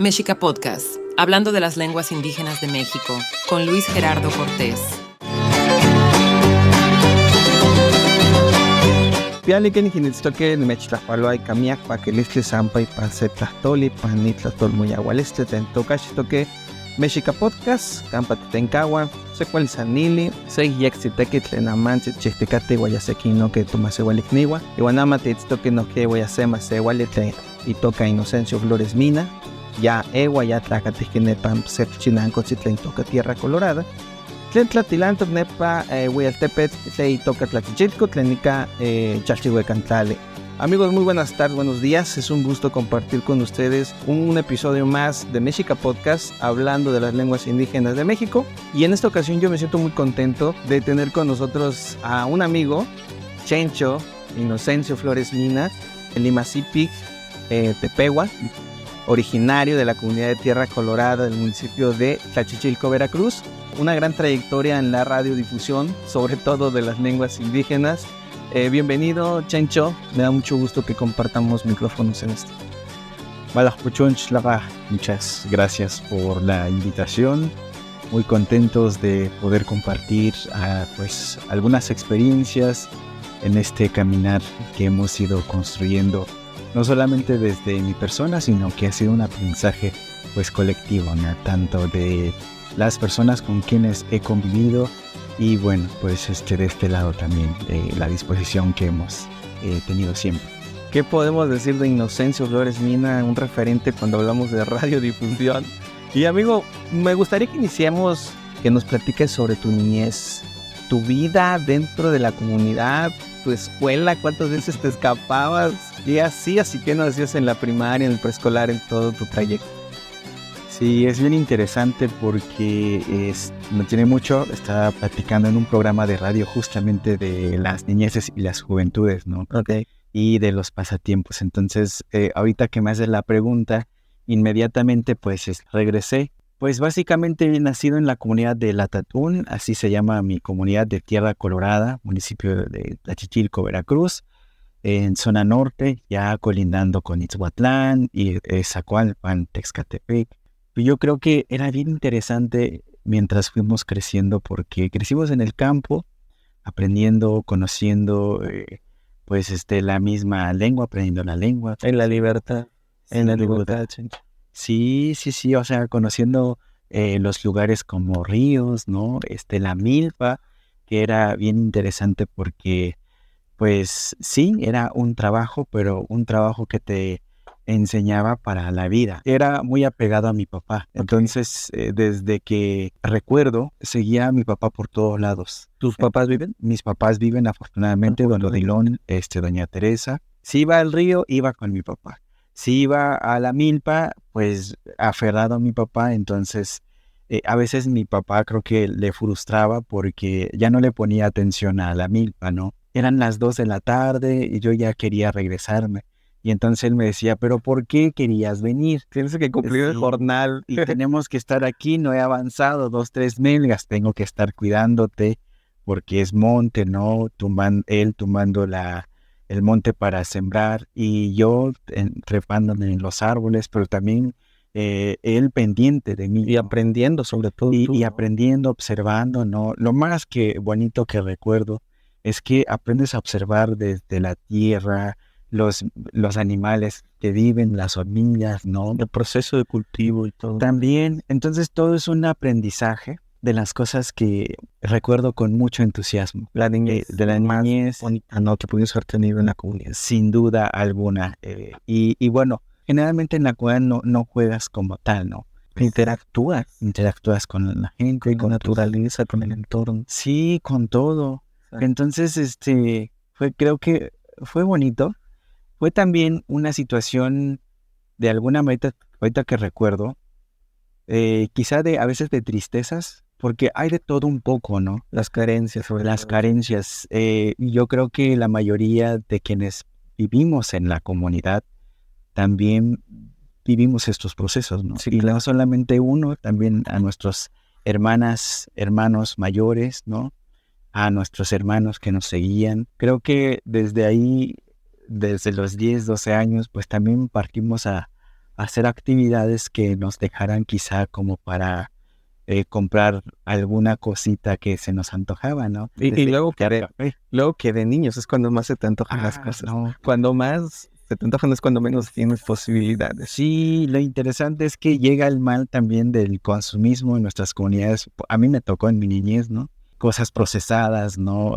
Mexica Podcast, hablando de las lenguas indígenas de México, con Luis Gerardo Cortés. Pialiken hinitstoque mechtlahualoay kamiak paquilistli sampay pansetlahtoli panitlastol muyahualistli tentokachtoque Mexica Podcast, campa tetenkawa, secualzanili, seiyaxitequi tlenamantzi chihticati guayasequino que tomaseualicniwa, iwanama titztoque noque guayasema seualitle itoca Inocencio Flores Mina, ya ewa ya tlacatihquinepan sepchinancotzitl tlen toca Tierra Colorada, tlen tlatilantoc nepa huialtepetl tlen itoca Tlachichilco, tlenica chalchihuecantlali. Amigos, muy buenas tardes, buenos días. Es un gusto compartir con ustedes un episodio más de Mexica Podcast, hablando de las lenguas indígenas de México. Y en esta ocasión yo me siento muy contento de tener con nosotros a un amigo, Chencho Inocencio Flores Mina, el Imazipig Tepehua, originario de la comunidad de Tierra Colorada del municipio de Tlachichilco, Veracruz. Una gran trayectoria en la radiodifusión, sobre todo de las lenguas indígenas. Bienvenido, Chencho. Me da mucho gusto que compartamos micrófonos en esto. Muchas gracias por la invitación. Muy contentos de poder compartir pues algunas experiencias en este caminar que hemos ido construyendo, no solamente desde mi persona, sino que ha sido un aprendizaje pues colectivo, ¿no? Tanto de las personas con quienes he convivido y bueno, pues de este lado también, la disposición que hemos tenido siempre. ¿Qué podemos decir de Inocencio Flores Mina, un referente cuando hablamos de radiodifusión? Y amigo, me gustaría que iniciemos, que nos platiques sobre tu niñez, tu vida dentro de la comunidad, tu escuela, cuántas veces te escapabas, y así que nos hacías en la primaria, en el preescolar, en todo tu trayecto. Sí, es bien interesante porque no tiene mucho, estaba platicando en un programa de radio justamente de las niñeces y las juventudes, ¿no? Okay. Y de los pasatiempos. Entonces, ahorita que me haces la pregunta, inmediatamente pues regresé. Pues básicamente he nacido en la comunidad de Latatún, así se llama mi comunidad de Tierra Colorada, municipio de Tlachichilco, Veracruz, en zona norte, ya colindando con Itzhuatlán y Zacualpan, Texcatepec. Yo creo que era bien interesante mientras fuimos creciendo porque crecimos en el campo, aprendiendo, conociendo pues la misma lengua, aprendiendo la lengua. En la libertad. En la libertad. Sí, o sea, conociendo los lugares como ríos, ¿no? La milpa, que era bien interesante porque pues sí, era un trabajo, pero un trabajo que te enseñaba para la vida. Era muy apegado a mi papá. Entonces, desde que recuerdo, seguía a mi papá por todos lados. ¿Tus papás viven? Mis papás viven, afortunadamente, don Odilón, doña Teresa. Si iba al río, iba con mi papá. Si iba a la milpa, pues aferrado a mi papá. Entonces, a veces mi papá creo que le frustraba porque ya no le ponía atención a la milpa, ¿no? Eran las 2 de la tarde y yo ya quería regresarme. Y entonces él me decía, ¿pero por qué querías venir? Tienes que cumplir el jornal. Y tenemos que estar aquí, no he avanzado 2-3 melgas, tengo que estar cuidándote porque es monte, ¿no? Él tumbando el monte para sembrar y yo trepándome en los árboles, pero también él pendiente de mí. Y aprendiendo sobre todo. Y aprendiendo, observando, ¿no? Lo más bonito que recuerdo es que aprendes a observar desde la tierra, los animales que viven, las hormigas, ¿no? El proceso de cultivo y todo. También, entonces todo es un aprendizaje de las cosas que recuerdo con mucho entusiasmo. La niñez. De la niñez. Bonita, ¿no? Que pudimos haber tenido en la comunidad. Sin duda alguna. Y bueno, generalmente en la comunidad no juegas como tal, ¿no? Interactúas con la gente, con naturaleza, con el entorno. Sí, con todo. Exacto. Entonces, creo que fue bonito. Fue también una situación de alguna manera, ahorita que recuerdo, quizá a veces de tristezas, porque hay de todo un poco, ¿no? Las carencias. Las carencias. Yo creo que la mayoría de quienes vivimos en la comunidad también vivimos estos procesos, ¿no? Sí, y claro. no solamente uno, también a nuestros hermanos mayores, ¿no? A nuestros hermanos que nos seguían. Creo que desde ahí, desde los 10, 12 años, pues también partimos a hacer actividades que nos dejaran quizá como para comprar alguna cosita que se nos antojaba, ¿no? Y luego Café. luego que de niños es cuando más se te antojan las cosas. No. Cuando más se te antojan es cuando menos tienes posibilidades. Sí, lo interesante es que llega el mal también del consumismo en nuestras comunidades. A mí me tocó en mi niñez, ¿no? Cosas procesadas, ¿no?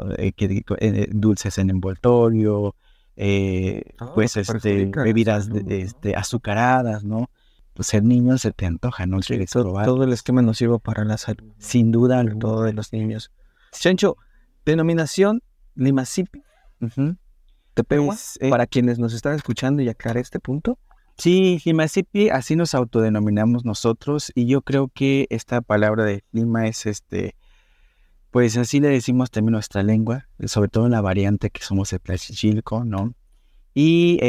Dulces en envoltorio, Todo pues lo que perjudica la bebidas salud, ¿no? azucaradas, ¿no? Pues ser niño se te antoja, ¿no? Quieres probar. Todo el esquema nocivo para la salud, Sin duda sobre alguna. todo de los niños. Chencho, denominación Limasipi, Ujú. Tepehua, Pues, para quienes nos están escuchando y aclarar este punto. sí, Limasipi, así nos autodenominamos nosotros, y yo creo que esta palabra de clima es pues así le decimos también nuestra lengua, sobre todo en la variante que somos el Tlaxcalco, ¿no? Y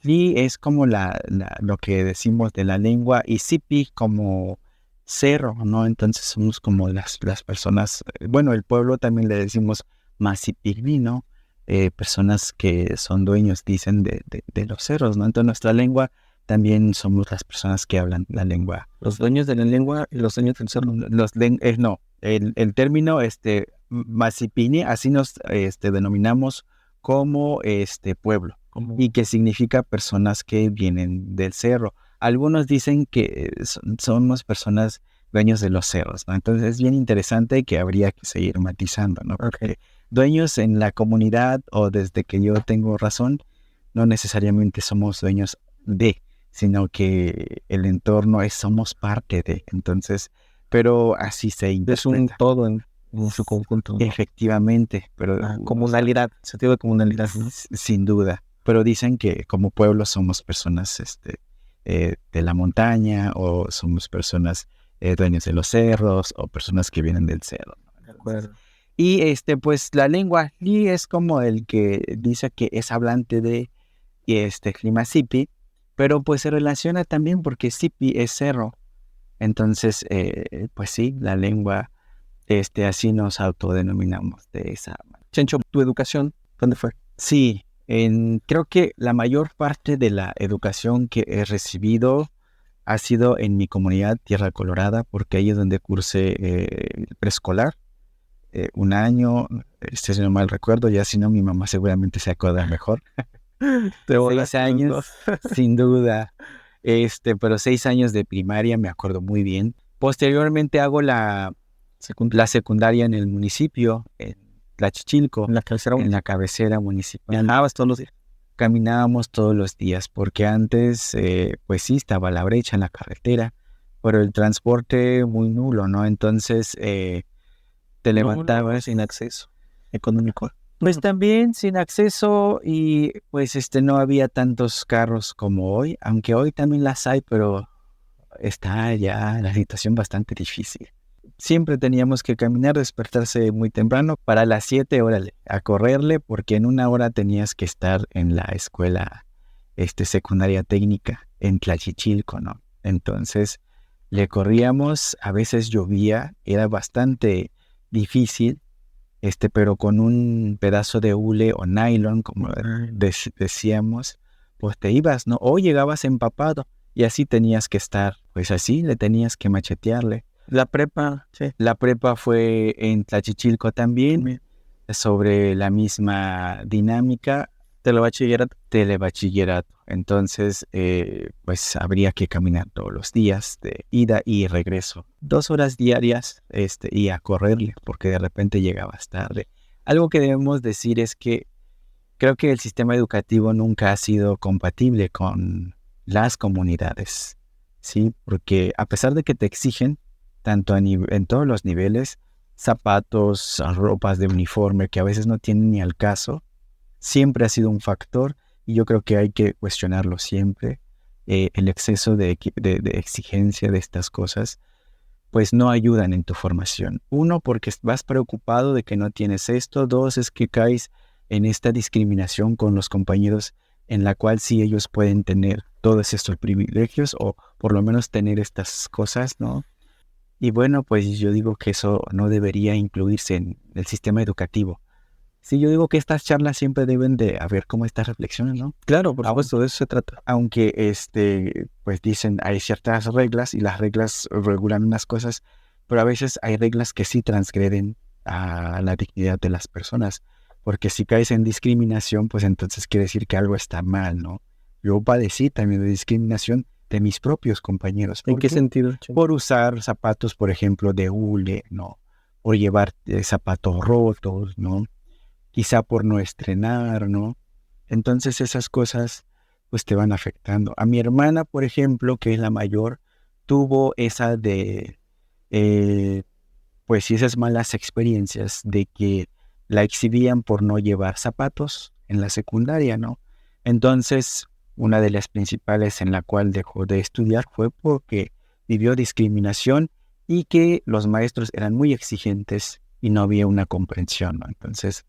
Li es como lo que decimos de la lengua, y Sipi como cerro, ¿no? Entonces somos como las personas, bueno, el pueblo también le decimos Masipigni, ¿no? Personas que son dueños, dicen, de los cerros, ¿no? Entonces nuestra lengua también somos las personas que hablan la lengua. Los dueños de la lengua y los dueños del cerro. No, el término Masipini, así nos denominamos como pueblo, y que significa personas que vienen del cerro. Algunos dicen que somos personas dueños de los cerros, ¿no? Entonces es bien interesante, que habría que seguir matizando, ¿no? Porque dueños en la comunidad, o desde que yo tengo razón, no necesariamente somos dueños de, sino que el entorno somos parte de. Entonces, pero así se interpreta. Es un todo en su conjunto, ¿no? Efectivamente, pero Comunalidad, sentido de comunalidad, ¿no? sin duda. Pero dicen que como pueblo somos personas de la montaña, o somos personas dueños de los cerros, o personas que vienen del cerro, ¿no? De acuerdo. Y pues la lengua Li es como el que dice que es hablante de Limasipi, pero pues se relaciona también porque Sipi es cerro. Entonces, pues sí, la lengua, así nos autodenominamos de esa manera. Chencho, ¿tu educación dónde fue? Sí, creo que la mayor parte de la educación que he recibido ha sido en mi comunidad, Tierra Colorada, porque ahí es donde cursé el preescolar, un año, si no mal recuerdo, ya si no, mi mamá seguramente se acuerda mejor. 6 años, sin duda. Pero 6 años de primaria me acuerdo muy bien. Posteriormente hago la secundaria en el municipio, en Tlaxcalco, en la cabecera municipal. ¿Viajabas todos los días? Caminábamos todos los días, porque antes, pues sí, estaba la brecha en la carretera, pero el transporte muy nulo, ¿no? Entonces, te levantabas sin acceso económico. Pues también sin acceso, y pues no había tantos carros como hoy, aunque hoy también las hay, pero está ya la situación bastante difícil. Siempre teníamos que caminar, despertarse muy temprano, para las 7 horas a correrle, porque en 1 hora tenías que estar en la escuela secundaria técnica en Tlaxcalco, ¿no? Entonces le corríamos, a veces llovía, era bastante difícil, pero con un pedazo de hule o nylon, como decíamos, pues te ibas, ¿no? O llegabas empapado, y así tenías que estar, pues así le tenías que machetearle. La prepa, sí. La prepa fue en Tlaxcalco también, sobre la misma dinámica. Telebachillerato. Entonces, pues habría que caminar todos los días, de ida y regreso. 2 horas diarias, y a correrle, porque de repente llegabas tarde. Algo que debemos decir es que creo que el sistema educativo nunca ha sido compatible con las comunidades, ¿sí? Porque a pesar de que te exigen, tanto en todos los niveles, zapatos, ropas de uniforme, que a veces no tienen ni al caso, siempre ha sido un factor, y yo creo que hay que cuestionarlo siempre. El exceso de exigencia de estas cosas, pues no ayudan en tu formación. 1, porque vas preocupado de que no tienes esto. 2, es que caes en esta discriminación con los compañeros, en la cual sí ellos pueden tener todos estos privilegios, o por lo menos tener estas cosas, ¿no? Y bueno, pues yo digo que eso no debería incluirse en el sistema educativo, Sí, yo digo que estas charlas siempre deben de haber como estas reflexiones, ¿no? Claro, por supuesto, de eso se trata. Aunque pues dicen hay ciertas reglas y las reglas regulan unas cosas, pero a veces hay reglas que sí transgreden a la dignidad de las personas, porque si caes en discriminación, pues entonces quiere decir que algo está mal, ¿no? Yo padecí también de discriminación de mis propios compañeros. ¿En qué qué? sentido, Chencho? Por usar zapatos, por ejemplo, de hule, ¿no? Por llevar zapatos rotos, ¿no? Quizá por no estrenar, ¿no? Entonces esas cosas pues te van afectando. A mi hermana, por ejemplo, que es la mayor, tuvo esa pues sí, esas malas experiencias de que la exhibían por no llevar zapatos en la secundaria, ¿no? Entonces, una de las principales en la cual dejó de estudiar fue porque vivió discriminación y que los maestros eran muy exigentes y no había una comprensión, ¿no? Entonces,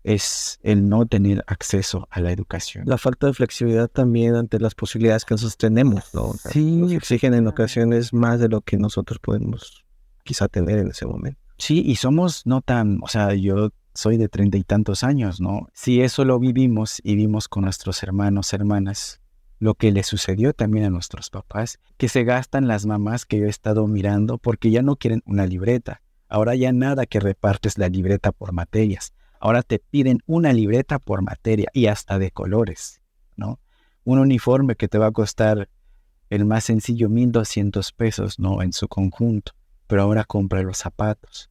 es el no tener acceso a la educación. La falta de flexibilidad también ante las posibilidades que nosotros tenemos, ¿no? O sea, Sí, nos exigen en ocasiones más de lo que nosotros podemos quizá tener en ese momento. sí, y somos no tan, o sea, yo soy de 30 y tantos años, ¿no? Si eso lo vivimos y vimos con nuestros hermanos, hermanas, lo que le sucedió también a nuestros papás, que se gastan las mamás que yo he estado mirando porque ya no quieren una libreta. Ahora ya nada que repartes la libreta por materias. Ahora te piden una libreta por materia y hasta de colores, ¿no? Un uniforme que te va a costar el más sencillo 1,200 pesos, ¿no? En su conjunto, pero ahora compra los zapatos.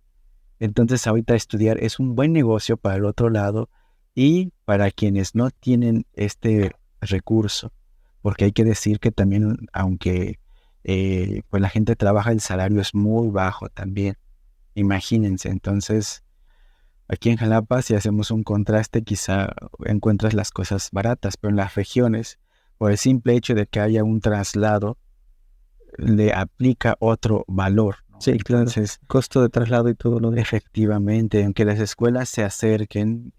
Entonces ahorita estudiar es un buen negocio para el otro lado y para quienes no tienen este recurso, porque hay que decir que también, aunque pues la gente trabaja, el salario es muy bajo también, imagínense. Entonces aquí en Jalapa, si hacemos un contraste, quizá encuentras las cosas baratas, pero en las regiones, por el simple hecho de que haya un traslado, le aplica otro valor, ¿no? Sí, claro. Entonces, Costo de traslado y todo lo de... efectivamente, aunque las escuelas se acerquen,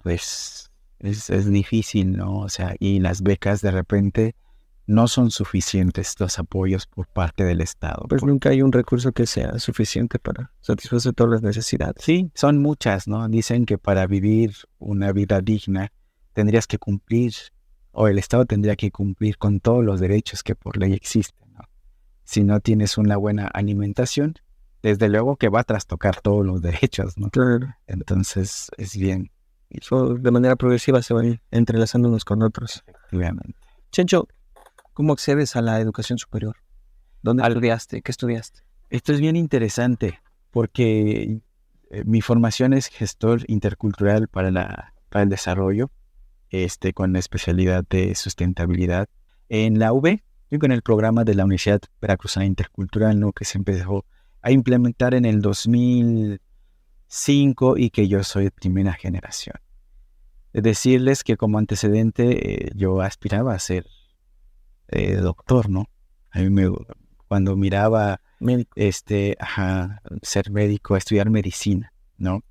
pues es difícil, ¿no? O sea, y las becas de repente no son suficientes, los apoyos por parte del Estado. Pues nunca hay un recurso que sea suficiente para satisfacer todas las necesidades. Sí, son muchas, ¿no? Dicen que para vivir una vida digna tendrías que cumplir, o el Estado tendría que cumplir con todos los derechos que por ley existen, ¿no? Si no tienes una buena alimentación, desde luego que va a trastocar todos los derechos, ¿no? Claro. Entonces es bien, Y eso de manera progresiva se van entrelazando unos con otros. efectivamente. Chencho, ¿cómo accedes a la educación superior? ¿Dónde estudiaste? ¿Qué estudiaste? Esto es bien interesante porque mi formación es gestor intercultural para el desarrollo, con la especialidad de sustentabilidad. En la UV, y con el programa de la Universidad Veracruzana Intercultural, ¿no? Que se empezó a implementar en el 2005 y que yo soy de primera generación. Decirles que como antecedente yo aspiraba a ser doctor, ¿no? A mí cuando miraba Médico. ser médico, estudiar medicina, ¿no?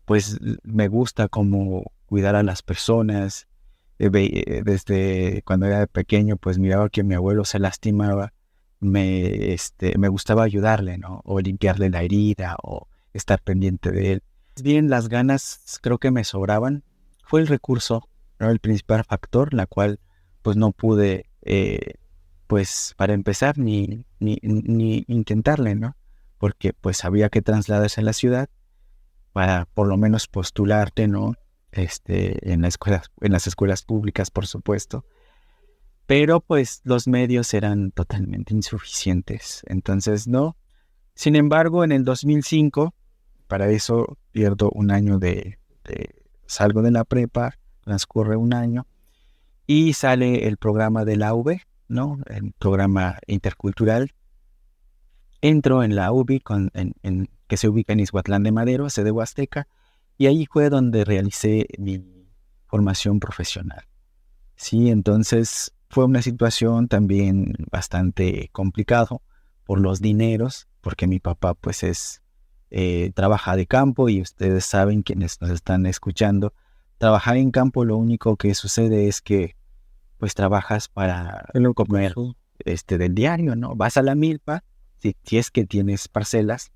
Pues me gusta como cuidar a las personas. Desde cuando era pequeño, pues miraba que mi abuelo se lastimaba, me gustaba ayudarle, ¿no? O limpiarle la herida, o estar pendiente de él. Bien, las ganas creo que me sobraban. Fue el recurso, ¿no? El principal factor, la cual pues no pude, pues para empezar, ni intentarle, ¿no? Porque pues había que trasladarse a la ciudad para por lo menos postularte, ¿no? En las escuelas públicas, por supuesto. Pero pues los medios eran totalmente insuficientes. Entonces, no. Sin embargo, en el 2005, para eso pierdo un año salgo de la prepa, transcurre un año, y sale el programa de la UV, ¿no? El programa intercultural. Entro en la UBI, que se ubica en Ixhuatlán de Madero, sede Huasteca, y ahí fue donde realicé mi formación profesional. Sí, entonces fue una situación también bastante complicado por los dineros, porque mi papá pues trabaja de campo y ustedes saben, quienes nos están escuchando, trabajar en campo lo único que sucede es que pues trabajas para comer del diario, ¿no? Vas a la milpa, si es que tienes parcelas,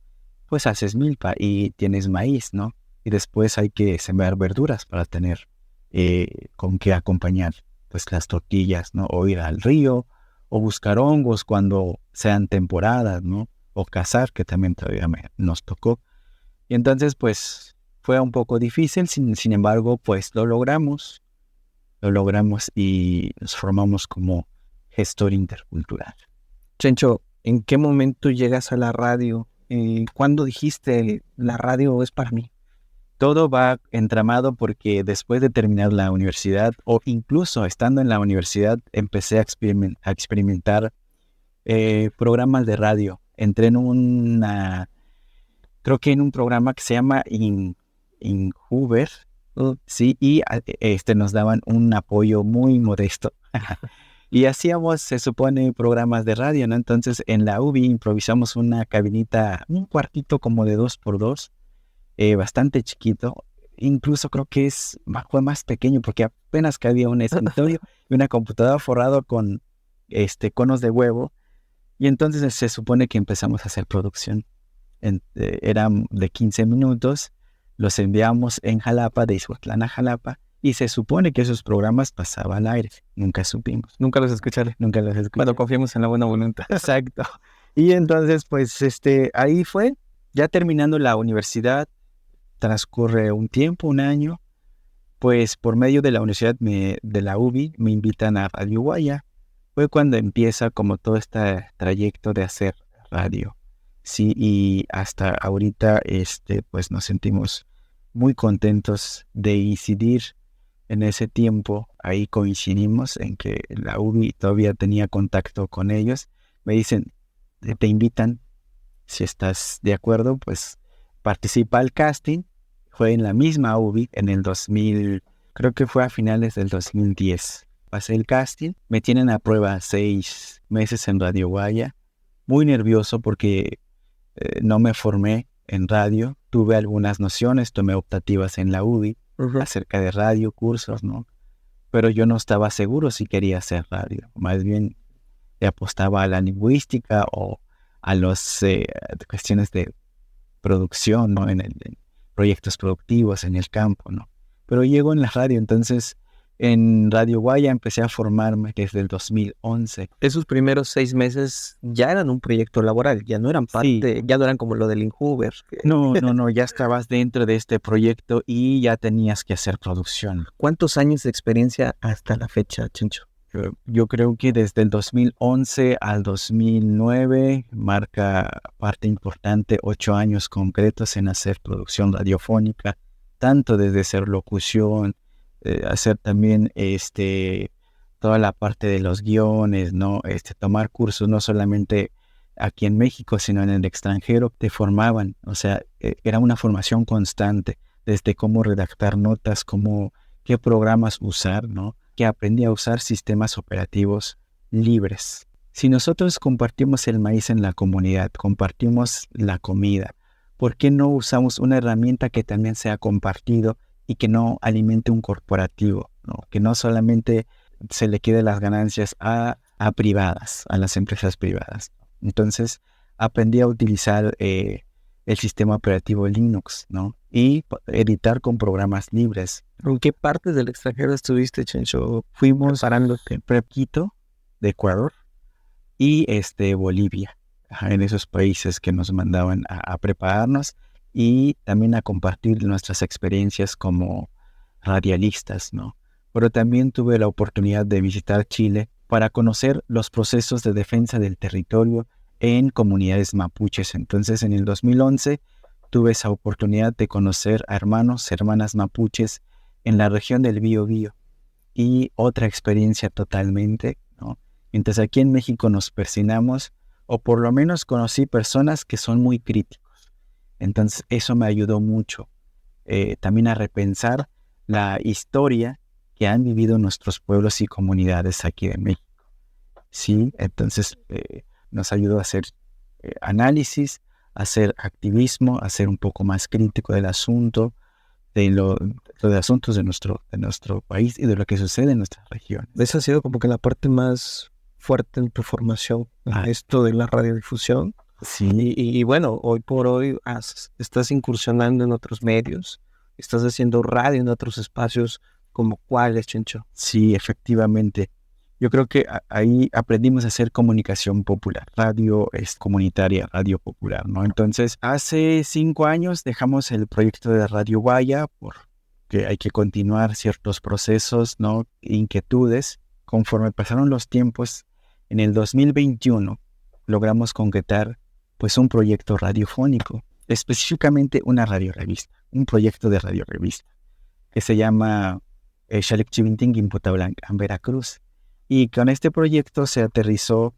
pues haces milpa y tienes maíz, ¿no? Y después hay que sembrar verduras para tener con qué acompañar pues las tortillas, ¿no? O ir al río o buscar hongos cuando sean temporadas, ¿no? O cazar, que también todavía nos tocó. Y entonces pues fue un poco difícil, sin embargo pues lo logramos y nos formamos como gestor intercultural. Chencho, ¿en qué momento llegas a la radio? ¿Cuándo dijiste la radio es para mí? Todo va entramado porque después de terminar la universidad o incluso estando en la universidad empecé a experimentar programas de radio. Entré en creo que en un programa que se llama Inhuber, sí, y nos daban un apoyo muy modesto. Y hacíamos, se supone, programas de radio, ¿no? Entonces en la UBI improvisamos una cabinita, un cuartito como de 2x2, bastante chiquito. Incluso creo que fue más pequeño porque apenas cabía un escritorio y una computadora forrado con conos de huevo. Y entonces se supone que empezamos a hacer producción. Eran de 15 minutos, los enviamos en Jalapa, de Ixhuatlán a Jalapa, y se supone que esos programas pasaban al aire. Nunca supimos. Nunca los escucharé. Nunca los escuché. Bueno, confiemos en la buena voluntad. Exacto. Y entonces, pues, ahí fue, ya terminando la universidad, transcurre un tiempo, un año, pues por medio de la universidad de la UBI me invitan a Radio Guaya. Fue cuando empieza como todo este trayecto de hacer radio. Sí, y hasta ahorita pues nos sentimos muy contentos de incidir en ese tiempo. Ahí coincidimos en que la UBI todavía tenía contacto con ellos. Me dicen, te invitan, si estás de acuerdo, pues participa al casting. Fue en la misma UBI en el 2000, creo que fue a finales del 2010. Pasé el casting, me tienen a prueba 6 meses en Radio Guaya. Muy nervioso porque no me formé en radio. Tuve algunas nociones, tomé optativas en la UBI acerca de radio, cursos, ¿no? Pero yo no estaba seguro si quería hacer radio. Más bien le apostaba a la lingüística o a las cuestiones de producción, ¿no? En proyectos productivos en el campo, ¿no? Pero llego en la radio, entonces en Radio Guaya empecé a formarme desde el 2011. Esos primeros 6 meses ya eran un proyecto laboral, ya no eran parte, sí. Ya no eran como lo del Inhuber. No, ya estabas dentro de este proyecto y ya tenías que hacer producción. ¿Cuántos años de experiencia hasta la fecha, Chencho? Yo creo que desde el 2011 al 2009 marca parte importante, 8 años concretos en hacer producción radiofónica, tanto desde hacer locución, hacer también toda la parte de los guiones, ¿no? Tomar cursos no solamente aquí en México, sino en el extranjero, te formaban, o sea, era una formación constante, desde cómo redactar notas, qué programas usar, ¿no? Que aprendí a usar sistemas operativos libres. Si nosotros compartimos el maíz en la comunidad, compartimos la comida, ¿por qué no usamos una herramienta que también sea compartido y que no alimente un corporativo, ¿no? Que no solamente se le quede las ganancias a privadas, a las empresas privadas? Entonces aprendí a utilizar el sistema operativo Linux, ¿no? Y editar con programas libres. ¿En qué partes del extranjero estuviste, Chencho? Fuimos en Quito, de Ecuador, y Bolivia, en esos países que nos mandaban a prepararnos y también a compartir nuestras experiencias como radialistas, ¿no? Pero también tuve la oportunidad de visitar Chile para conocer los procesos de defensa del territorio en comunidades mapuches. Entonces, en el 2011 tuve esa oportunidad de conocer a hermanas mapuches en la región del Biobío, y otra experiencia totalmente, ¿no? Entonces, aquí en México nos persinamos, o por lo menos conocí personas que son muy críticos. Entonces, eso me ayudó mucho también a repensar la historia que han vivido nuestros pueblos y comunidades aquí de México. Sí, entonces nos ayudó a hacer análisis, a hacer activismo, a ser un poco más crítico del asunto, de los asuntos de nuestro país y de lo que sucede en nuestras regiones. Esa ha sido como que la parte más fuerte en tu formación, esto de la radiodifusión. Sí, Y bueno, hoy por hoy estás incursionando en otros medios, estás haciendo radio en otros espacios, como cuáles, Chencho. sí, efectivamente. Yo creo que ahí aprendimos a hacer comunicación popular. Radio es comunitaria, radio popular, ¿no? Entonces, hace 5 años dejamos el proyecto de Radio Guaya porque hay que continuar ciertos procesos, ¿no? Inquietudes. Conforme pasaron los tiempos, en el 2021 logramos concretar pues un proyecto radiofónico, específicamente una radiorevista, un proyecto de radiorevista que se llama Xalec Chivintin Puta Blanca, en Veracruz. Y con este proyecto se aterrizó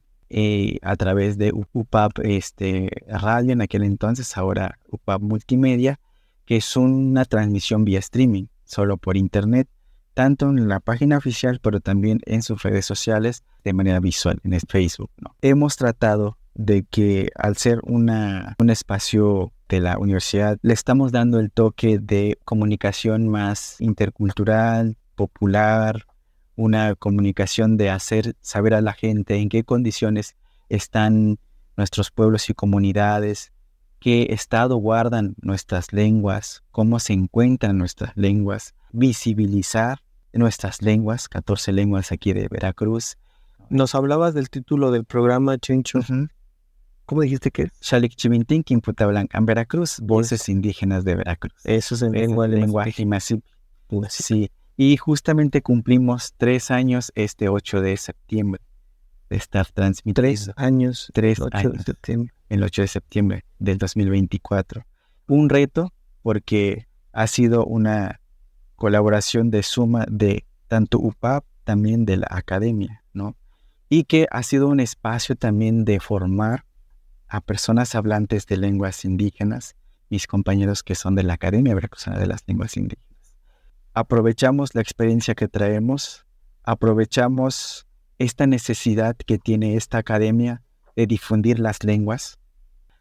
a través de UPAP Radio en aquel entonces, ahora UPAP Multimedia, que es una transmisión vía streaming, solo por internet, tanto en la página oficial, pero también en sus redes sociales de manera visual, en el Facebook, ¿no? Hemos tratado de que al ser un espacio de la universidad, le estamos dando el toque de comunicación más intercultural, popular, una comunicación de hacer saber a la gente en qué condiciones están nuestros pueblos y comunidades, qué estado guardan nuestras lenguas, cómo se encuentran nuestras lenguas, visibilizar nuestras lenguas, 14 lenguas aquí de Veracruz. Nos hablabas del título del programa, Chencho. ¿Cómo dijiste que es? Xalec Chivintin Puta Blanca, en Veracruz, voces indígenas de Veracruz. Eso es en lenguaje masivo. Sí, y justamente cumplimos 3 años este 8 de septiembre de estar transmitiendo. 3 años. 3 8 años. de septiembre. El 8 de septiembre del 2024. Un reto porque ha sido una colaboración de suma de tanto UPAP, también de la academia, ¿no? Y que ha sido un espacio también de formar a personas hablantes de lenguas indígenas, mis compañeros que son de la Academia Veracruzana de las Lenguas Indígenas. Aprovechamos la experiencia que traemos, aprovechamos esta necesidad que tiene esta academia de difundir las lenguas,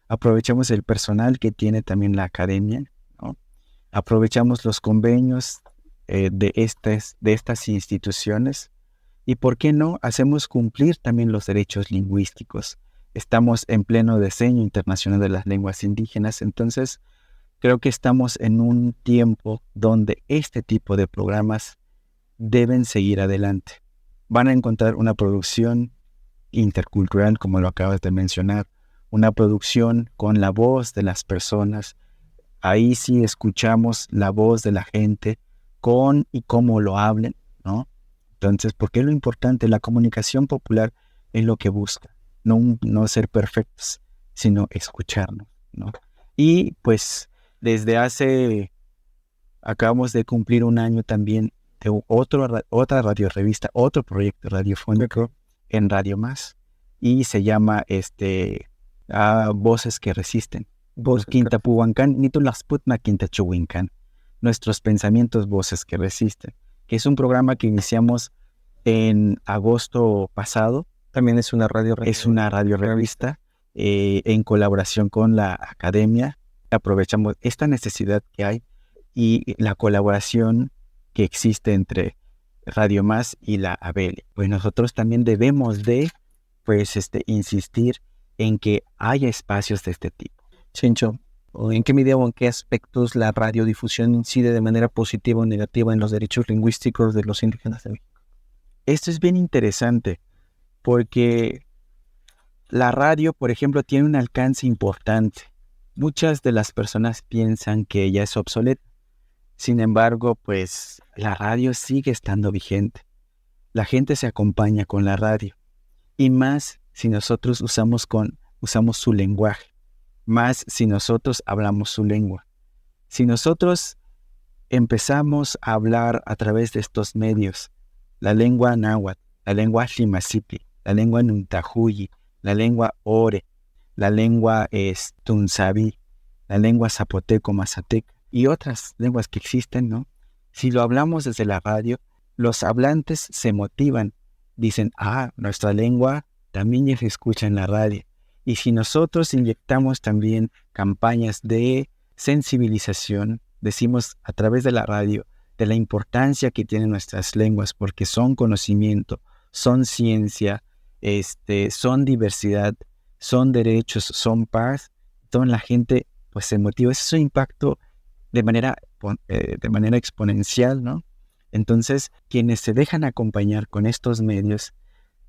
aprovechamos el personal que tiene también la academia, ¿no? Aprovechamos los convenios de estas instituciones y, ¿por qué no?, hacemos cumplir también los derechos lingüísticos. Estamos en pleno diseño internacional de las lenguas indígenas, entonces creo que estamos en un tiempo donde este tipo de programas deben seguir adelante. Van a encontrar una producción intercultural, como lo acabas de mencionar, una producción con la voz de las personas. Ahí sí escuchamos la voz de la gente con y cómo lo hablen, ¿no? Entonces, porque lo importante, la comunicación popular es lo que busca, no ser perfectos, sino escucharnos, ¿no? Y pues acabamos de cumplir un año también de otra radiorevista, otro proyecto radiofónico en Radio Más, y se llama Voces que Resisten. Quinta Puhuancán, Nito las Putma Quinta Chuhuincán. Nuestros pensamientos, voces que resisten, que es un programa que iniciamos en agosto pasado. También es una radio. Es una radiorevista en colaboración con la academia. Aprovechamos esta necesidad que hay y la colaboración que existe entre Radio Más y la ABELE. Pues nosotros también debemos de insistir en que haya espacios de este tipo. Chencho, ¿en qué medida o en qué aspectos la radiodifusión incide de manera positiva o negativa en los derechos lingüísticos de los indígenas de México? Esto es bien interesante porque la radio, por ejemplo, tiene un alcance importante. Muchas de las personas piensan que ella es obsoleta. Sin embargo, pues la radio sigue estando vigente. La gente se acompaña con la radio. Y más si nosotros usamos su lenguaje. Más si nosotros hablamos su lengua. Si nosotros empezamos a hablar a través de estos medios, la lengua náhuatl, la lengua ximacipi, la lengua nuntahuyi, la lengua ore, la lengua tunzaví, la lengua zapoteco, mazateca y otras lenguas que existen, ¿no? Si lo hablamos desde la radio, los hablantes se motivan, dicen, nuestra lengua también ya se escucha en la radio. Y si nosotros inyectamos también campañas de sensibilización, decimos a través de la radio, de la importancia que tienen nuestras lenguas, porque son conocimiento, son ciencia, son diversidad, son derechos, son paz, toda la gente pues se motiva. Ese es un impacto de manera exponencial, ¿no? Entonces, quienes se dejan acompañar con estos medios,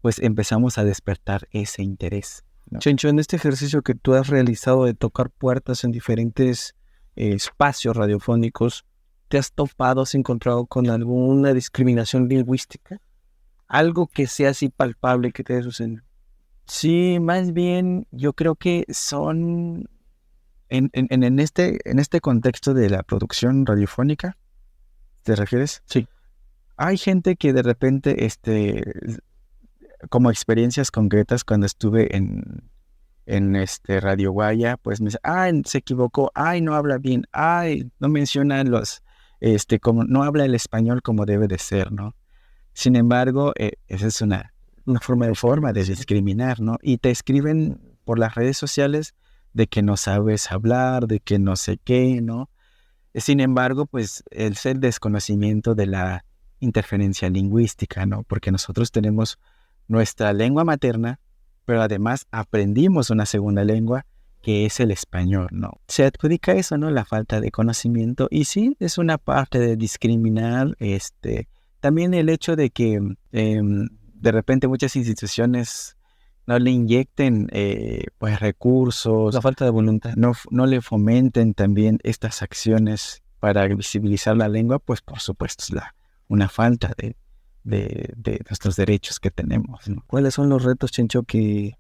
pues empezamos a despertar ese interés, ¿no? Chencho, en este ejercicio que tú has realizado de tocar puertas en diferentes espacios radiofónicos, ¿te has topado, has encontrado con alguna discriminación lingüística? Algo que sea así palpable que te haya sucedido. Sí, más bien yo creo que son en este contexto de la producción radiofónica, ¿te refieres? Sí. Hay gente que de repente, como experiencias concretas, cuando estuve en Radio Guaya, pues me dice, ay, se equivocó, ay, no habla bien, ay, no menciona como no habla el español como debe de ser, ¿no? Sin embargo, esa es una forma de discriminar, ¿no? Y te escriben por las redes sociales de que no sabes hablar, de que no sé qué, ¿no? Sin embargo, pues es el desconocimiento de la interferencia lingüística, ¿no? Porque nosotros tenemos nuestra lengua materna, pero además aprendimos una segunda lengua que es el español, ¿no? Se adjudica eso, ¿no? La falta de conocimiento, y sí, es una parte de discriminar, también el hecho de que de repente muchas instituciones no le inyecten pues recursos, La falta de voluntad. no le fomenten también estas acciones para visibilizar la lengua, pues por supuesto es una falta de nuestros derechos que tenemos, ¿no? ¿Cuáles son los retos, Chencho, que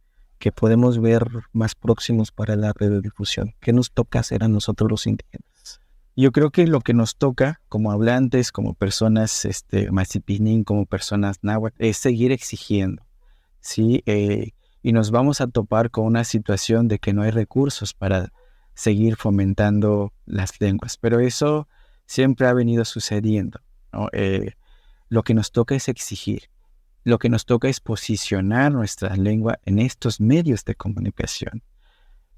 podemos ver más próximos para la radiodifusión? ¿Qué nos toca hacer a nosotros los indígenas? Yo creo que lo que nos toca como hablantes, como personas Mazipinín, como personas náhuatl, es seguir exigiendo, ¿sí? Y nos vamos a topar con una situación de que no hay recursos para seguir fomentando las lenguas, pero eso siempre ha venido sucediendo, ¿no? Lo que nos toca es exigir, lo que nos toca es posicionar nuestra lengua en estos medios de comunicación,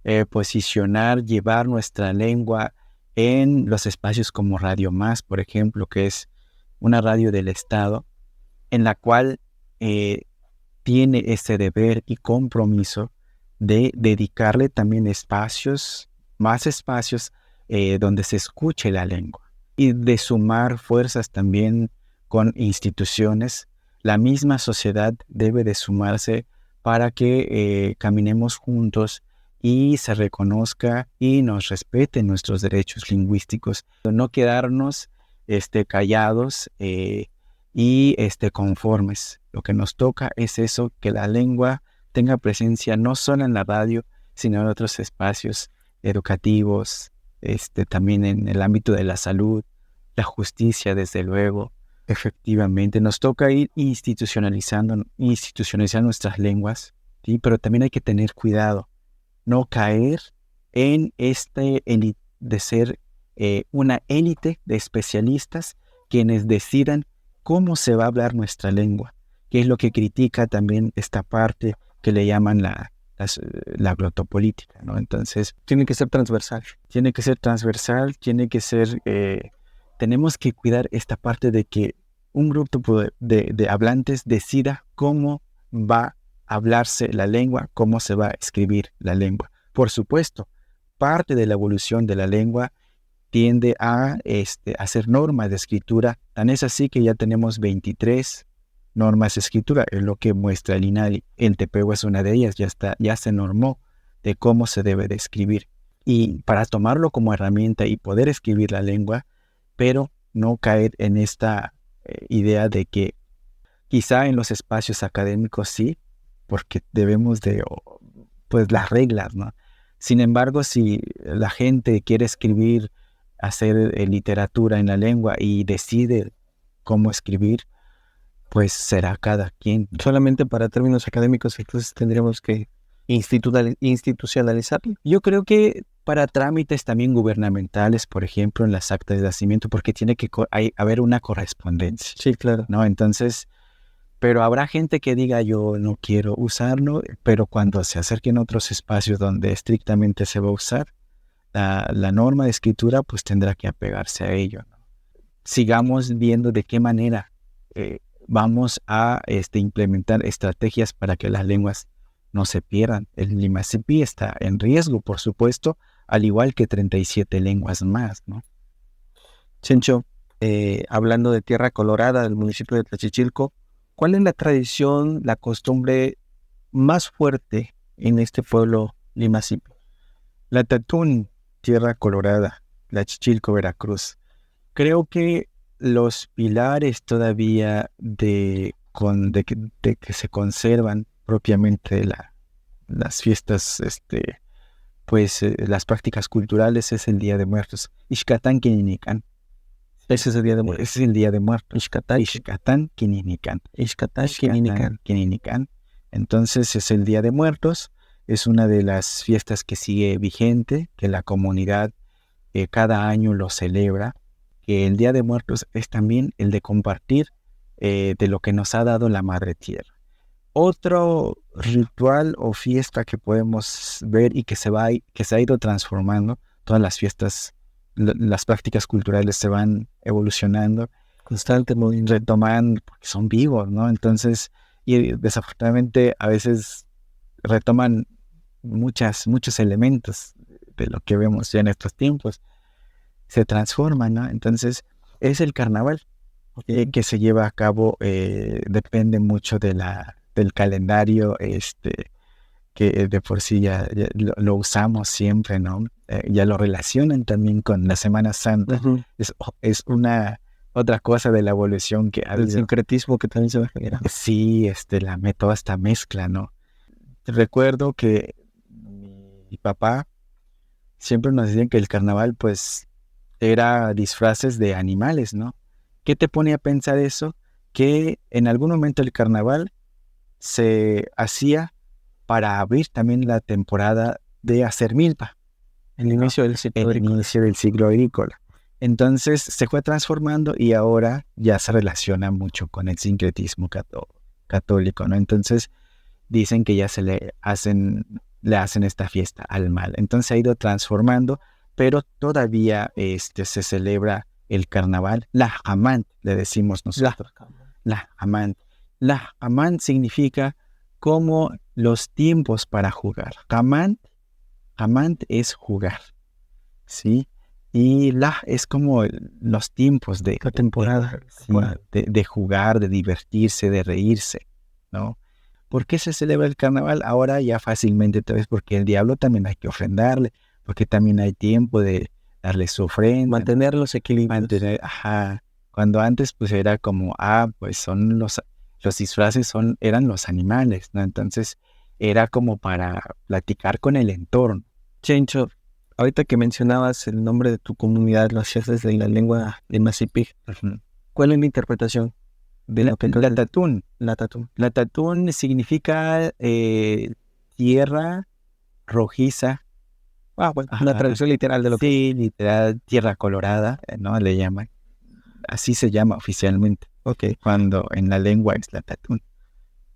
llevar nuestra lengua en los espacios como Radio Más, por ejemplo, que es una radio del Estado, en la cual tiene ese deber y compromiso de dedicarle también más espacios donde se escuche la lengua, y de sumar fuerzas también con instituciones. La misma sociedad debe de sumarse para que caminemos juntos y se reconozca y nos respeten nuestros derechos lingüísticos. No quedarnos callados y conformes. Lo que nos toca es eso, que la lengua tenga presencia no solo en la radio, sino en otros espacios educativos, también en el ámbito de la salud, la justicia, desde luego. Efectivamente, nos toca ir institucionalizando nuestras lenguas, ¿sí? Pero también hay que tener cuidado, no caer en de ser una élite de especialistas quienes decidan cómo se va a hablar nuestra lengua, que es lo que critica también esta parte que le llaman la glotopolítica, ¿no? Entonces, Tiene que ser transversal. Tenemos que cuidar esta parte de que un grupo de hablantes decida cómo va a hablarse la lengua, cómo se va a escribir la lengua. Por supuesto, parte de la evolución de la lengua tiende a hacer normas de escritura. Tan es así que ya tenemos 23 normas de escritura, es lo que muestra el INADI. El Tepehua es una de ellas, ya se normó de cómo se debe de escribir. Y para tomarlo como herramienta y poder escribir la lengua, pero no caer en esta idea de que quizá en los espacios académicos sí, porque debemos pues las reglas, ¿no? Sin embargo, si la gente quiere escribir, hacer literatura en la lengua y decide cómo escribir, pues será cada quien. Solamente para términos académicos, entonces tendríamos que institucionalizarlo. Yo creo que para trámites también gubernamentales, por ejemplo, en las actas de nacimiento, porque tiene que haber una correspondencia. Sí, claro. ¿No? Entonces, pero habrá gente que diga yo no quiero usarlo, pero cuando se acerquen otros espacios donde estrictamente se va a usar la norma de escritura, pues tendrá que apegarse a ello, ¿no? Sigamos viendo de qué manera vamos a implementar estrategias para que las lenguas no se pierdan. El Limasipi está en riesgo, por supuesto, al igual que 37 lenguas más, ¿no? Chencho, hablando de Tierra Colorada, del municipio de Tlachichilco, ¿cuál es la tradición, la costumbre más fuerte en este pueblo Limasipi? La Tatún, Tierra Colorada, Tlachichilco, Veracruz. Creo que los pilares todavía de que se conservan propiamente las fiestas, las prácticas culturales es el Día de Muertos. Ixcatán Quininican. Ese es el Día de Muertos. Ese es el Día de Muertos. Ixcatán, Quininican. Ixcatán, Quininican. Quininican. Entonces es el Día de Muertos. Es una de las fiestas que sigue vigente, que la comunidad cada año lo celebra. Que el Día de Muertos es también el de compartir de lo que nos ha dado la Madre Tierra. Otro ritual o fiesta que podemos ver y que se ha ido transformando, todas las fiestas, las prácticas culturales se van evolucionando, constantemente retomando, porque son vivos, ¿no? Entonces, y desafortunadamente a veces retoman muchos elementos de lo que vemos ya en estos tiempos, se transforman, ¿no? Entonces, es el carnaval que se lleva a cabo, depende mucho del calendario, que de por sí ya lo usamos siempre, ¿no? Ya lo relacionan también con la Semana Santa. Uh-huh. Es una otra cosa de la evolución que ha El habido. sincretismo que también se va generando. Sí, toda esta mezcla, ¿no? Recuerdo que mi papá siempre nos decía que el carnaval, pues, era disfraces de animales, ¿no? ¿Qué te pone a pensar eso? Que en algún momento el carnaval se hacía para abrir también la temporada de hacer milpa. El inicio del ciclo agrícola. Entonces se fue transformando y ahora ya se relaciona mucho con el sincretismo católico, ¿no? Entonces dicen que ya le hacen esta fiesta al mal. Entonces se ha ido transformando, pero todavía se celebra el carnaval. La Hamant, le decimos nosotros. La Hamant. La Hamant significa como los tiempos para jugar. Hamant es jugar, ¿sí? Y la es como los tiempos de la temporada, de jugar, de divertirse, de reírse, ¿no? ¿Por qué se celebra el carnaval? Ahora ya fácilmente, tal vez porque el diablo también hay que ofrendarle, porque también hay tiempo de darle su ofrenda. Mantener los equilibrios. Cuando antes pues era como, pues son los disfraces eran los animales, ¿no? Entonces era como para platicar con el entorno. Chencho, ahorita que mencionabas el nombre de tu comunidad, lo hacías desde la lengua de Limasipi. Uh-huh. ¿Cuál es la interpretación de la Tatún? La Tatún. La Tatún significa tierra rojiza. Bueno, una traducción literal de lo que... Sí, literal, tierra colorada, ¿no? Le llaman. Así se llama oficialmente. Okay. Cuando en la lengua es la Tatún.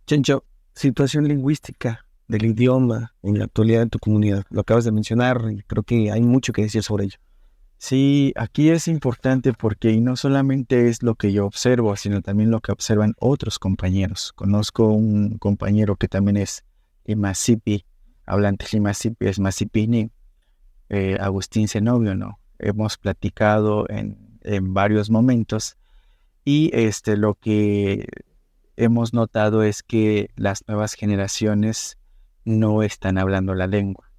Chencho, situación lingüística del idioma en la actualidad en tu comunidad. Lo acabas de mencionar y creo que hay mucho que decir sobre ello. Sí, aquí es importante porque no solamente es lo que yo observo, sino también lo que observan otros compañeros. Conozco un compañero que también es Limasipi, hablante Limasipi, es Masipini, Agustín Zenobio, ¿no? Hemos platicado en varios momentos y lo que hemos notado es que las nuevas generaciones no están hablando la lengua.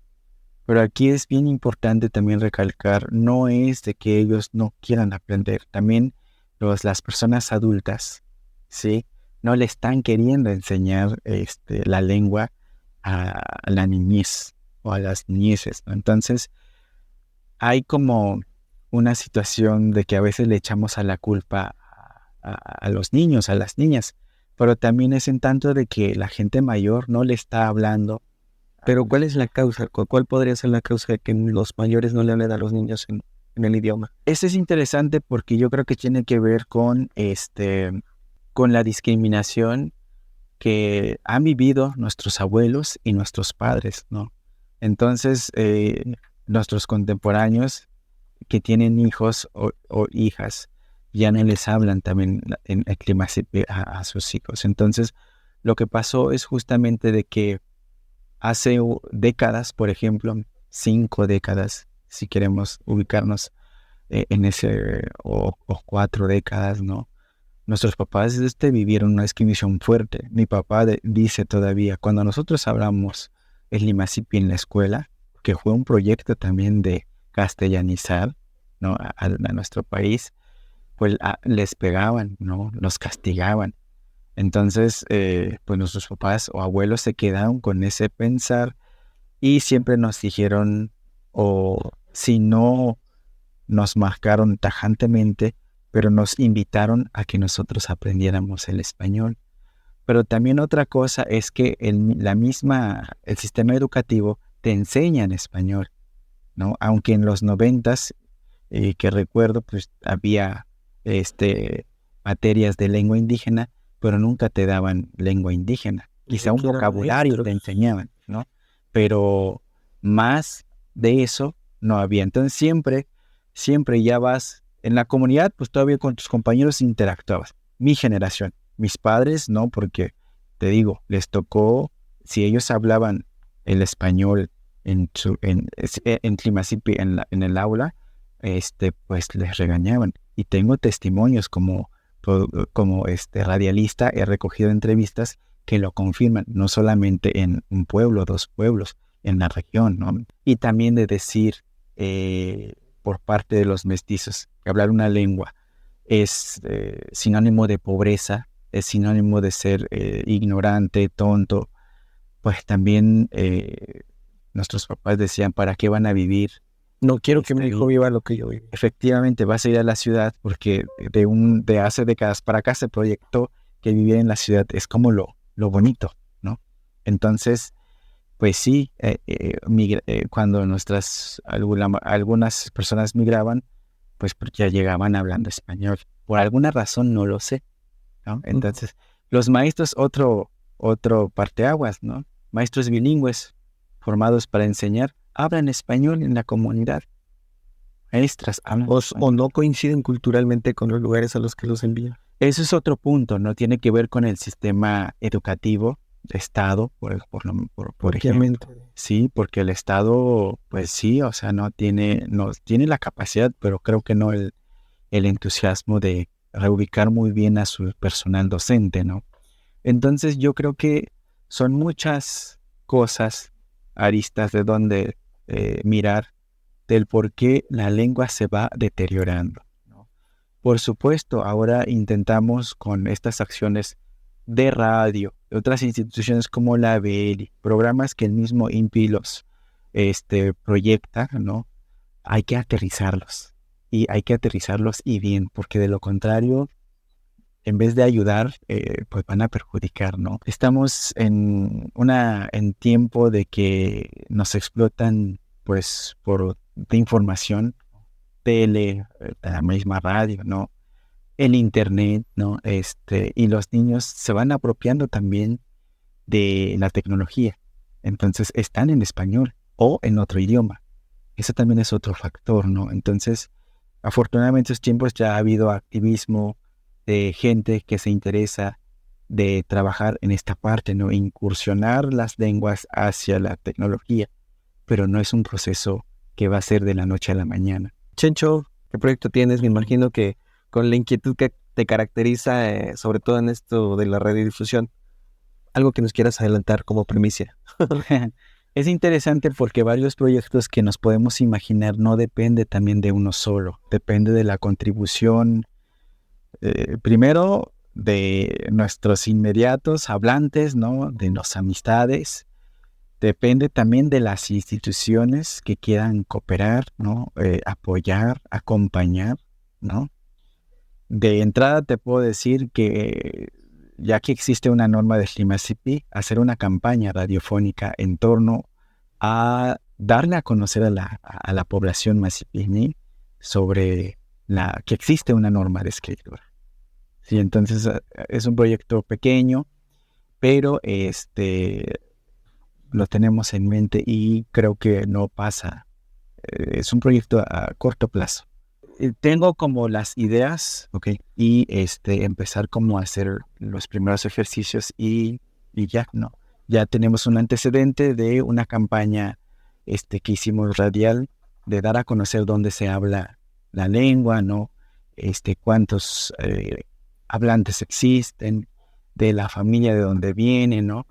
Pero aquí es bien importante también recalcar, no es de que ellos no quieran aprender, también las personas adultas, ¿sí? No le están queriendo enseñar la lengua a la niñez o a las niñeces, ¿no? Entonces, hay como una situación de que a veces le echamos a la culpa a los niños, a las niñas, pero también es en tanto de que la gente mayor no le está hablando. Pero ¿cuál es la causa? ¿Cuál podría ser la causa de que los mayores no le hablen a los niños en el idioma? Eso es interesante porque yo creo que tiene que ver con la discriminación que han vivido nuestros abuelos y nuestros padres, ¿no? Entonces, nuestros contemporáneos que tienen hijos o hijas ya no les hablan también en el clima a sus hijos. Entonces, lo que pasó es justamente de que hace décadas, por ejemplo, 5 décadas, si queremos ubicarnos en ese, o 4 décadas, ¿no? Nuestros papás vivieron una discriminación fuerte. Mi papá dice todavía, cuando nosotros hablamos el Limasipi en la escuela, que fue un proyecto también de castellanizar, ¿no? a nuestro país, pues les pegaban, ¿no? Los castigaban. Entonces, pues nuestros papás o abuelos se quedaron con ese pensar y siempre nos dijeron, o si no nos marcaron tajantemente, pero nos invitaron a que nosotros aprendiéramos el español. Pero también otra cosa es que el sistema educativo te enseña en español, ¿no? Aunque en los 90s, que recuerdo, pues había materias de lengua indígena, pero nunca te daban lengua indígena. Quizá un vocabulario te enseñaban, ¿no? Pero más de eso no había. Entonces siempre ya vas en la comunidad, pues todavía con tus compañeros interactuabas. Mi generación, mis padres no, porque te digo, les tocó, si ellos hablaban el español en Tlimasipi, en el aula, pues les regañaban. Y tengo testimonios como radialista, he recogido entrevistas que lo confirman, no solamente en un pueblo, 2 pueblos, en la región, ¿no? Y también de decir por parte de los mestizos que hablar una lengua es sinónimo de pobreza, es sinónimo de ser ignorante, tonto. Pues también nuestros papás decían, ¿para qué van a vivir? No quiero que mi hijo viva lo que yo viví. Efectivamente, vas a ir a la ciudad porque de hace décadas para acá se proyectó que vivir en la ciudad es como lo bonito, ¿no? Entonces, pues sí, cuando algunas personas migraban, pues ya llegaban hablando español. Por alguna razón no lo sé, ¿no? Entonces, los maestros, otro parteaguas, ¿no? Maestros bilingües formados para enseñar, hablan español en la comunidad. Maestras hablan o no coinciden culturalmente con los lugares a los que los envían. Eso es otro punto, ¿no? Tiene que ver con el sistema educativo de Estado, por ejemplo. Sí, porque el Estado, pues sí, o sea, no tiene la capacidad, pero creo que no el entusiasmo de reubicar muy bien a su personal docente, ¿no? Entonces yo creo que son muchas cosas, aristas de donde mirar del por qué la lengua se va deteriorando, ¿no? Por supuesto, ahora intentamos con estas acciones de radio, de otras instituciones como la BELI, programas que el mismo INPI los proyecta, ¿no? Hay que aterrizarlos y bien, porque de lo contrario, en vez de ayudar, pues van a perjudicar, ¿no? Estamos en tiempo de que nos explotan, pues, de información, tele, la misma radio, ¿no? El internet, ¿no? Y los niños se van apropiando también de la tecnología. Entonces están en español o en otro idioma. Eso también es otro factor, ¿no? Entonces, afortunadamente en estos tiempos ya ha habido activismo de gente que se interesa de trabajar en esta parte, ¿no? Incursionar las lenguas hacia la tecnología, pero no es un proceso que va a ser de la noche a la mañana. Chencho, ¿qué proyecto tienes? Me imagino que con la inquietud que te caracteriza, sobre todo en esto de la radiodifusión, algo que nos quieras adelantar como primicia. Es interesante porque varios proyectos que nos podemos imaginar no depende también de uno solo, depende de la contribución, primero de nuestros inmediatos hablantes, ¿no? De las amistades, depende también de las instituciones que quieran cooperar, ¿no? Apoyar, acompañar, ¿no? De entrada te puedo decir que ya que existe una norma de Tlimasipi, hacer una campaña radiofónica en torno a darle a conocer a la población masipini sobre que existe una norma de escritura. Sí, entonces es un proyecto pequeño, pero lo tenemos en mente y creo que no pasa. Es un proyecto a corto plazo. Tengo como las ideas, okay, y empezar como a hacer los primeros ejercicios y ya, ¿no? ya tenemos un antecedente de una campaña que hicimos radial de dar a conocer dónde se habla la lengua, ¿no? Cuántos hablantes existen, de la familia de donde viene, ¿no?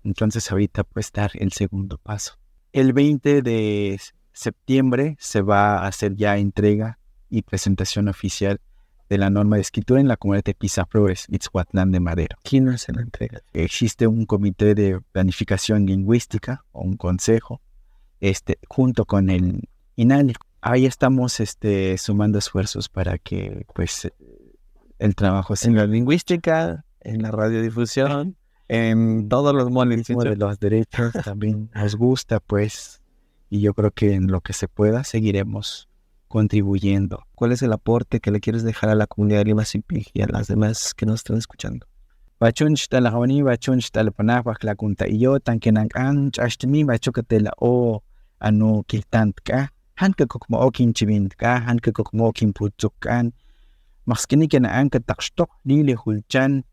Entonces ahorita pues dar el segundo paso. El 20 de septiembre se va a hacer ya entrega y presentación oficial de la norma de escritura en la comunidad de Pisaflores, Itzhuatlán de Madero. ¿Quién hace la entrega? Existe un comité de planificación lingüística o un consejo, junto con el INALI. Ahí estamos sumando esfuerzos para que pues el trabajo En la lingüística, en la radiodifusión, en todos los móviles de los derechos también nos gusta, pues, y yo creo que en lo que se pueda seguiremos contribuyendo. ¿Cuál es el aporte que le quieres dejar a la comunidad de Lima Simpig y a las demás que nos están escuchando? Bachunch talahoni, bachunch talpanapaj la kunta iyo tankenan ashtmi bachukatela o anu kiltantka hanka kokmo okin chivintka hanka kokmo okin putzukan maskini kena anka takstok lili hulchan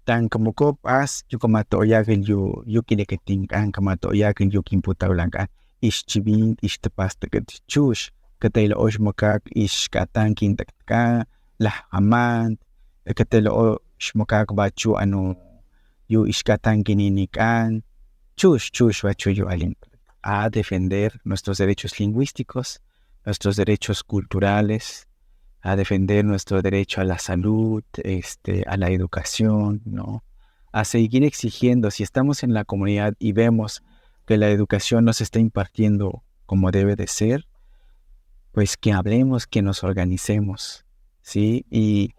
tan kamukop as yukomato oyagel yu kineketin an kamato oyagel yu kimputaulankan ischivin ishtapastak chush katela oshmokak ishkatan kintakka la amant katela oshmokak bachu anu yu ishkatan kininikan chush bachu yu alin a defender nuestros derechos lingüísticos, nuestros derechos culturales, a defender nuestro derecho a la salud, a la educación, ¿no? A seguir exigiendo, si estamos en la comunidad y vemos que la educación no se está impartiendo como debe de ser, pues que hablemos, que nos organicemos, ¿sí? Y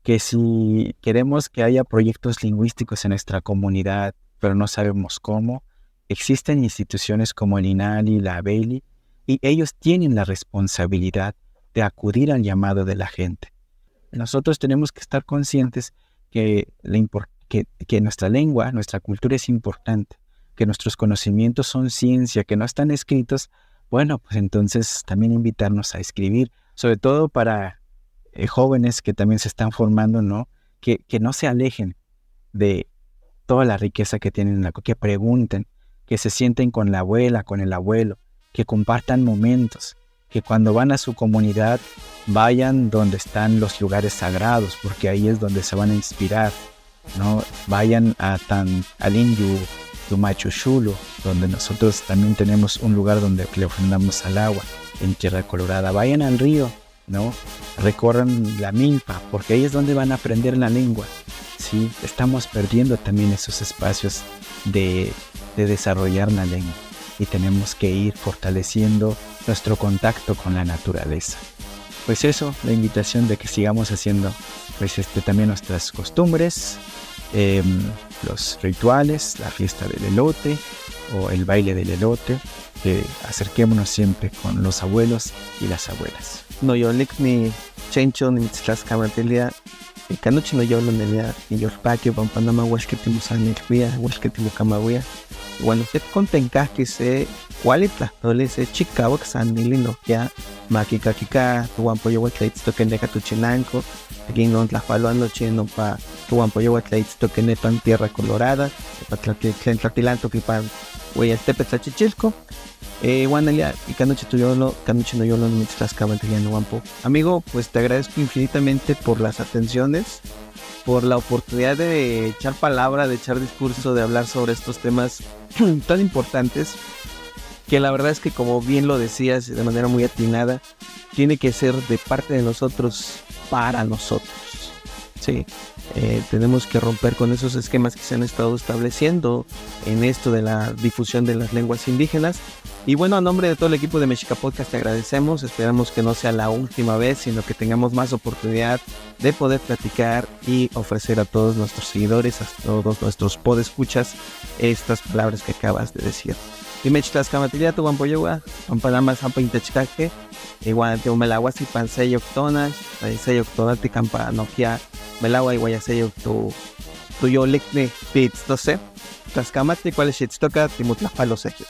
que si queremos que haya proyectos lingüísticos en nuestra comunidad, pero no sabemos cómo, existen instituciones como el INALI, la ABELI, y ellos tienen la responsabilidad de acudir al llamado de la gente. Nosotros tenemos que estar conscientes que nuestra lengua, nuestra cultura es importante, que nuestros conocimientos son ciencia, que no están escritos. Bueno, pues entonces también invitarnos a escribir, sobre todo para jóvenes que también se están formando, ¿no? Que no se alejen de toda la riqueza que tienen, que pregunten, que se sienten con la abuela, con el abuelo, que compartan momentos, que cuando van a su comunidad vayan donde están los lugares sagrados, porque ahí es donde se van a inspirar, ¿no? Vayan a Alinyu, Tumachushulu, donde nosotros también tenemos un lugar donde le ofrendamos al agua, en Tierra Colorada. Vayan al río, ¿no? Recorran la milpa, porque ahí es donde van a aprender la lengua, ¿sí? Estamos perdiendo también esos espacios de desarrollar la lengua y tenemos que ir fortaleciendo nuestro contacto con la naturaleza. Pues eso, la invitación de que sigamos haciendo pues también nuestras costumbres, los rituales, la fiesta del elote o el baile del elote, que acerquémonos siempre con los abuelos y las abuelas. No yo ni chencho ni tlaxcamatelia canuchi no yo lo nelia y yo paque pampanama huesquetimusanilpia huesquetimucamahuia. Cuando usted contenga que se cuál es la tole se chica waxanili no ya maquika tu guampoyo huetlaitz to que deja tu chinanco aquí no la falo anoche no pa tu guampoyo huetlaitz to que nepan Tierra Colorada para que tlatilanto que pa huella tepetlachichisco guanalia y canuchi no yo lo mientras cabanteliano guampo. Amigo, pues te agradezco infinitamente por las atenciones, por la oportunidad de echar palabra, de echar discurso, de hablar sobre estos temas tan importantes, que la verdad es que, como bien lo decías de manera muy atinada, tiene que ser de parte de nosotros para nosotros, ¿sí? Tenemos que romper con esos esquemas que se han estado estableciendo en esto de la difusión de las lenguas indígenas. Y bueno, a nombre de todo el equipo de Mexica Podcast te agradecemos, esperamos que no sea la última vez, sino que tengamos más oportunidad de poder platicar y ofrecer a todos nuestros seguidores, a todos nuestros podescuchas, estas palabras que acabas de decir. Y Mechitas Camatilia, tu Guampoyogua, Pampanama Zampa Intechcaque, igual te Melagua si Pansey Octonas, Pansey Octonati Campa Nokia, Melagua y Guayaseyo tu yo lecne pits, no sé, Tlascamate, cuál es toca, Timutlaspalo Sergio.